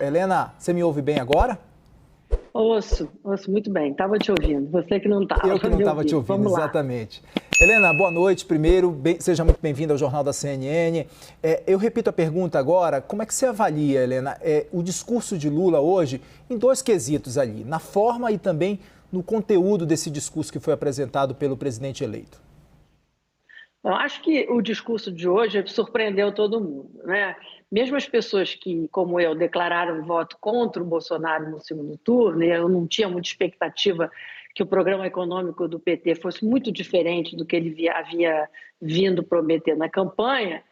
Helena, você me ouve bem agora? Ouço muito bem. Estava te ouvindo. Você que não estava. Eu que não estava te ouvindo, exatamente. Helena, boa noite primeiro. Seja muito bem-vinda ao Jornal da CNN. Eu repito a pergunta agora. Como é que você avalia, Helena, o discurso de Lula hoje em dois quesitos ali, na forma e também no conteúdo desse discurso que foi apresentado pelo presidente eleito? Eu acho que o discurso de hoje surpreendeu todo mundo, né? Mesmo as pessoas que, como eu, declararam voto contra o Bolsonaro no segundo turno, e eu não tinha muita expectativa que o programa econômico do PT fosse muito diferente do que ele havia vindo prometer na campanha,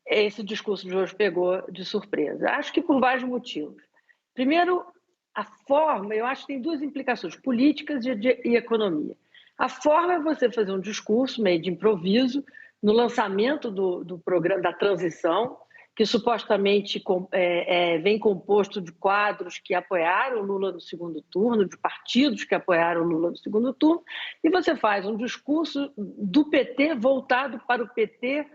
esse discurso de hoje pegou de surpresa. Acho que por vários motivos. Primeiro, a forma, eu acho que tem duas implicações, políticas e economia. A forma é você fazer um discurso meio de improviso no lançamento do programa da transição, que supostamente vem composto de quadros que apoiaram o Lula no segundo turno, de partidos que apoiaram o Lula no segundo turno, e você faz um discurso do PT voltado para o PT,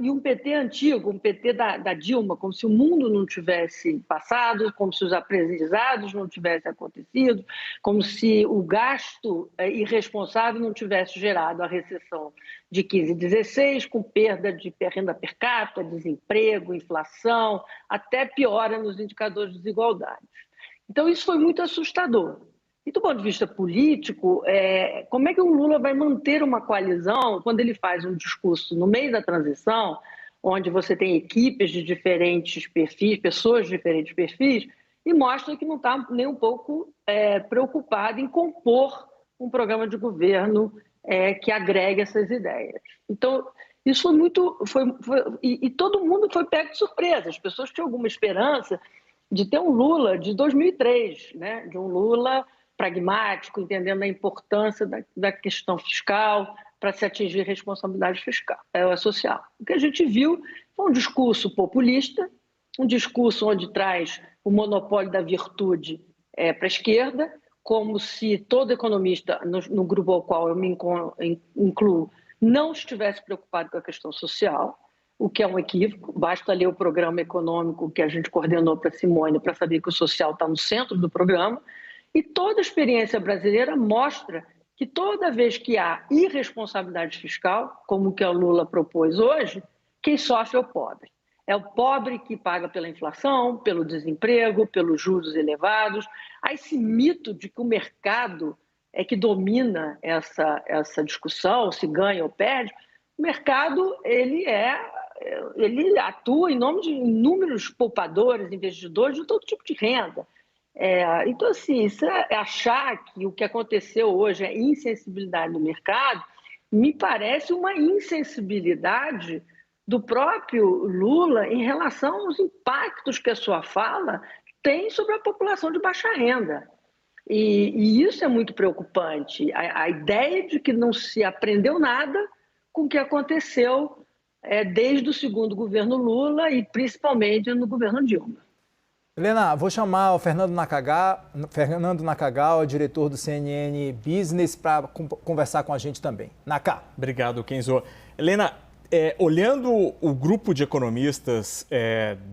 e um PT antigo, um PT da Dilma, como se o mundo não tivesse passado, como se os aprendizados não tivessem acontecido, como se o gasto irresponsável não tivesse gerado a recessão de 15 e 16, com perda de renda per capita, desemprego, inflação, até piora nos indicadores de desigualdade. Então, isso foi muito assustador. E do ponto de vista político, como é que o Lula vai manter uma coalizão quando ele faz um discurso no meio da transição, onde você tem equipes de diferentes perfis, pessoas de diferentes perfis, e mostra que não está nem um pouco preocupado em compor um programa de governo que agregue essas ideias. Então, isso foi muito... E todo mundo foi pego de surpresa. As pessoas tinham alguma esperança de ter um Lula de 2003, né? De um Lula pragmático, entendendo a importância da questão fiscal para se atingir responsabilidade social. O que a gente viu foi um discurso populista, um discurso onde traz o monopólio da virtude para a esquerda, como se todo economista, no grupo ao qual eu me incluo, não estivesse preocupado com a questão social, o que é um equívoco. Basta ler o programa econômico que a gente coordenou para a Simone para saber que o social está no centro do programa. E toda a experiência brasileira mostra que toda vez que há irresponsabilidade fiscal, como o que o Lula propôs hoje, quem sofre é o pobre. É o pobre que paga pela inflação, pelo desemprego, pelos juros elevados. Há esse mito de que o mercado é que domina essa discussão, se ganha ou perde. O mercado ele atua em nome de inúmeros poupadores, investidores de todo tipo de renda. Então, assim, achar que o que aconteceu hoje é insensibilidade do mercado, me parece uma insensibilidade do próprio Lula em relação aos impactos que a sua fala tem sobre a população de baixa renda. E isso é muito preocupante. A ideia de que não se aprendeu nada com o que aconteceu desde o segundo governo Lula e principalmente no governo Dilma. Helena, vou chamar o Fernando Nakagawa, diretor do CNN Business, para conversar com a gente também. Naka. Obrigado, Kenzo. Helena, olhando o grupo de economistas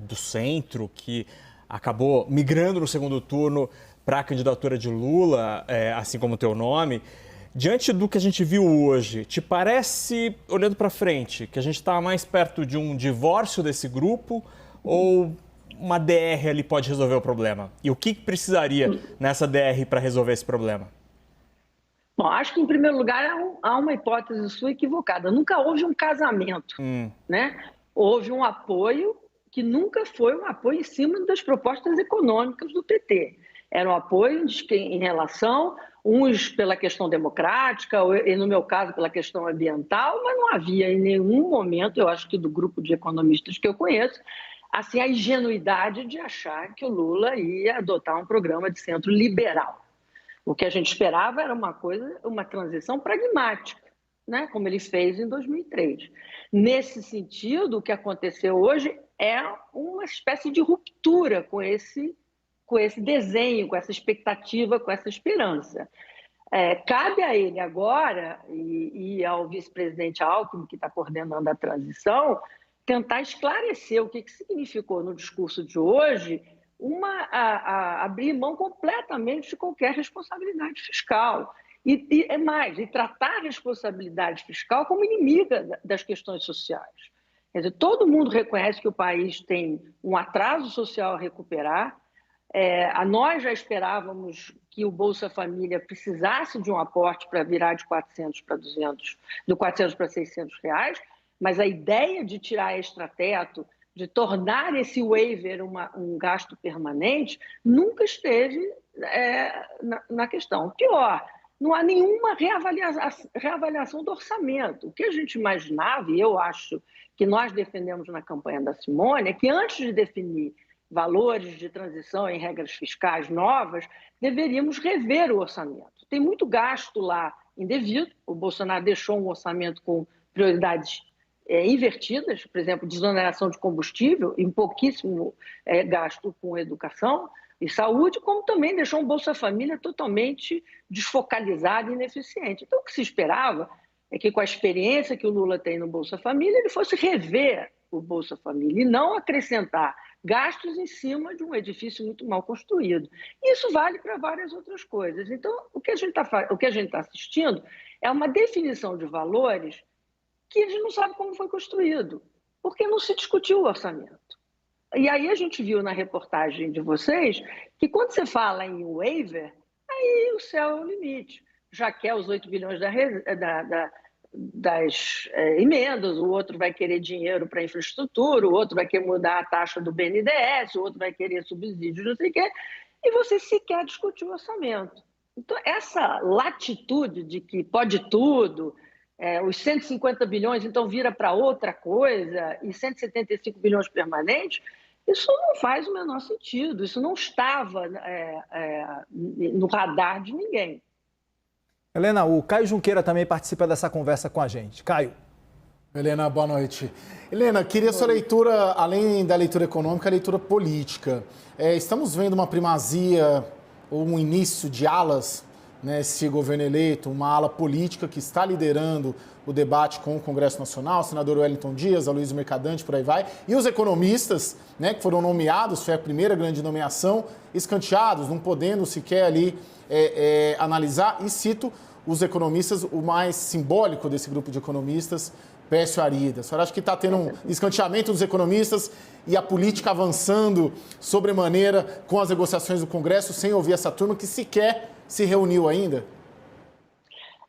do centro, que acabou migrando no segundo turno para a candidatura de Lula, assim como o teu nome, diante do que a gente viu hoje, te parece, olhando para frente, que a gente está mais perto de um divórcio desse grupo ou uma DR ali pode resolver o problema? E o que precisaria nessa DR para resolver esse problema? Bom, acho que, em primeiro lugar, há uma hipótese sua equivocada. Nunca houve um casamento, né? Houve um apoio que nunca foi um apoio em cima das propostas econômicas do PT. Era um apoio em relação, uns pela questão democrática, e no meu caso pela questão ambiental, mas não havia em nenhum momento, eu acho que do grupo de economistas que eu conheço, assim, a ingenuidade de achar que o Lula ia adotar um programa de centro liberal. O que a gente esperava era uma transição pragmática, né? Como ele fez em 2003. Nesse sentido, o que aconteceu hoje é uma espécie de ruptura com esse desenho, com essa expectativa, com essa esperança. Cabe a ele agora, e ao vice-presidente Alckmin, que está coordenando a transição, tentar esclarecer o que significou no discurso de hoje abrir mão completamente de qualquer responsabilidade fiscal. E é mais, e tratar a responsabilidade fiscal como inimiga das questões sociais. Quer dizer, todo mundo reconhece que o país tem um atraso social a recuperar. Nós já esperávamos que o Bolsa Família precisasse de um aporte para virar de 400 para 200, de 400 para 600 reais, mas a ideia de tirar extrateto, de tornar esse waiver um gasto permanente, nunca esteve na questão. Pior, não há nenhuma reavaliação do orçamento. O que a gente imaginava, e eu acho que nós defendemos na campanha da Simone, é que antes de definir valores de transição em regras fiscais novas, deveríamos rever o orçamento. Tem muito gasto lá indevido, o Bolsonaro deixou um orçamento com prioridades invertidas, por exemplo, desoneração de combustível e pouquíssimo gasto com educação e saúde, como também deixou um Bolsa Família totalmente desfocalizado e ineficiente. Então, o que se esperava é que, com a experiência que o Lula tem no Bolsa Família, ele fosse rever o Bolsa Família e não acrescentar gastos em cima de um edifício muito mal construído. Isso vale para várias outras coisas. Então, o que a gente está assistindo é uma definição de valores que a gente não sabe como foi construído, porque não se discutiu o orçamento. E aí a gente viu na reportagem de vocês que quando você fala em waiver, aí o céu é o limite. Já quer os 8 bilhões das emendas, o outro vai querer dinheiro para infraestrutura, o outro vai querer mudar a taxa do BNDES, o outro vai querer subsídios, não sei o quê, e você sequer discutiu o orçamento. Então, essa latitude de que pode tudo, os 150 bilhões então vira para outra coisa, e 175 bilhões permanentes, isso não faz o menor sentido, isso não estava no radar de ninguém. Helena, o Caio Junqueira também participa dessa conversa com a gente. Caio. Helena, boa noite. Helena, queria sua leitura, além da leitura econômica, a leitura política. Estamos vendo uma primazia ou um início de alas nesse governo eleito, uma ala política que está liderando o debate com o Congresso Nacional, o senador Wellington Dias, Aloysio Mercadante, por aí vai, e os economistas, que foram nomeados, foi a primeira grande nomeação, escanteados, não podendo sequer ali analisar, e cito os economistas, o mais simbólico desse grupo de economistas, Pércio Arida. A senhora acha que está tendo um escanteamento dos economistas e a política avançando sobremaneira com as negociações do Congresso, sem ouvir essa turma que sequer se reuniu ainda?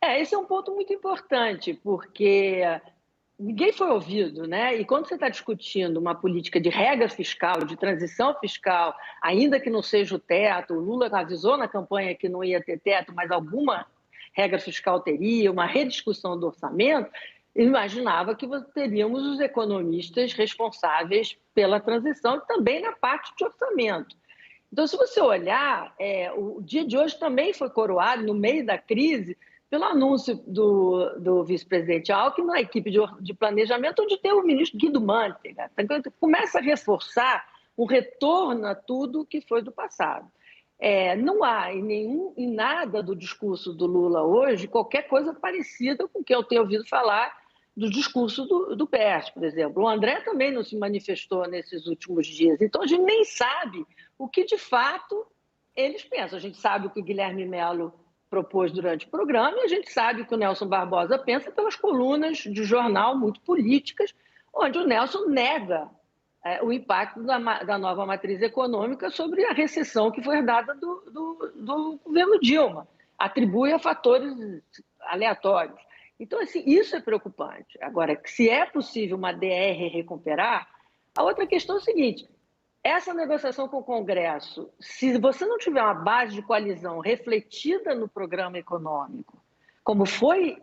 Esse é um ponto muito importante, porque ninguém foi ouvido, né? E quando você está discutindo uma política de regra fiscal, de transição fiscal, ainda que não seja o teto, o Lula avisou na campanha que não ia ter teto, mas alguma regra fiscal teria, uma rediscussão do orçamento, imaginava que teríamos os economistas responsáveis pela transição e também na parte de orçamento. Então, se você olhar, o dia de hoje também foi coroado, no meio da crise, pelo anúncio do vice-presidente Alckmin na equipe de planejamento, onde tem o ministro Guido Mantega. Então, começa a reforçar o retorno a tudo que foi do passado. Não há em nada do discurso do Lula hoje qualquer coisa parecida com o que eu tenho ouvido falar do discurso do Pércio, por exemplo. O André também não se manifestou nesses últimos dias. Então, a gente nem sabe o que, de fato, eles pensam. A gente sabe o que o Guilherme Mello propôs durante o programa e a gente sabe o que o Nelson Barbosa pensa pelas colunas de jornal muito políticas, onde o Nelson nega o impacto da nova matriz econômica sobre a recessão que foi herdada do governo Dilma. Atribui a fatores aleatórios. Então, assim, isso é preocupante. Agora, se é possível uma DR recuperar, a outra questão é o seguinte: essa negociação com o Congresso, se você não tiver uma base de coalizão refletida no programa econômico, como foi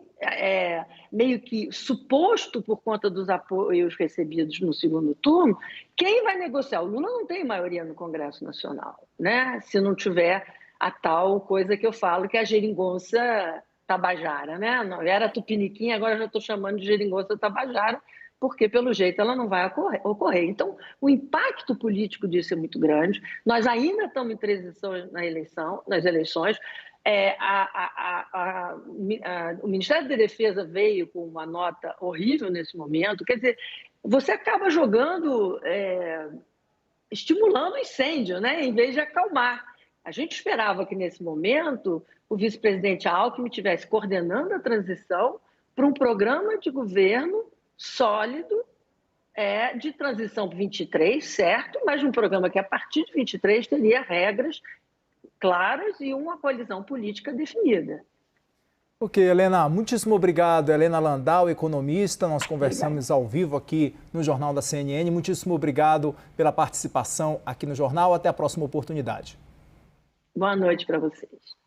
meio que suposto por conta dos apoios recebidos no segundo turno, quem vai negociar? O Lula não tem maioria no Congresso Nacional, né? Se não tiver a tal coisa que eu falo, que é a geringonça tabajara, né? Não era tupiniquim, agora já estou chamando de geringonça tabajara, porque, pelo jeito, ela não vai ocorrer. Então, o impacto político disso é muito grande. Nós ainda estamos em transição nas eleições. O Ministério da Defesa veio com uma nota horrível nesse momento. Quer dizer, você acaba jogando estimulando o incêndio, né, em vez de acalmar. A gente esperava que, nesse momento, o vice-presidente Alckmin estivesse coordenando a transição para um programa de governo sólido, de transição para 23, certo, mas um programa que, a partir de 23, teria regras claras e uma coalizão política definida. Ok, Helena, muitíssimo obrigado. Helena Landau, economista, nós conversamos ao vivo aqui no Jornal da CNN. Muitíssimo obrigado pela participação aqui no Jornal. Até a próxima oportunidade. Boa noite para vocês.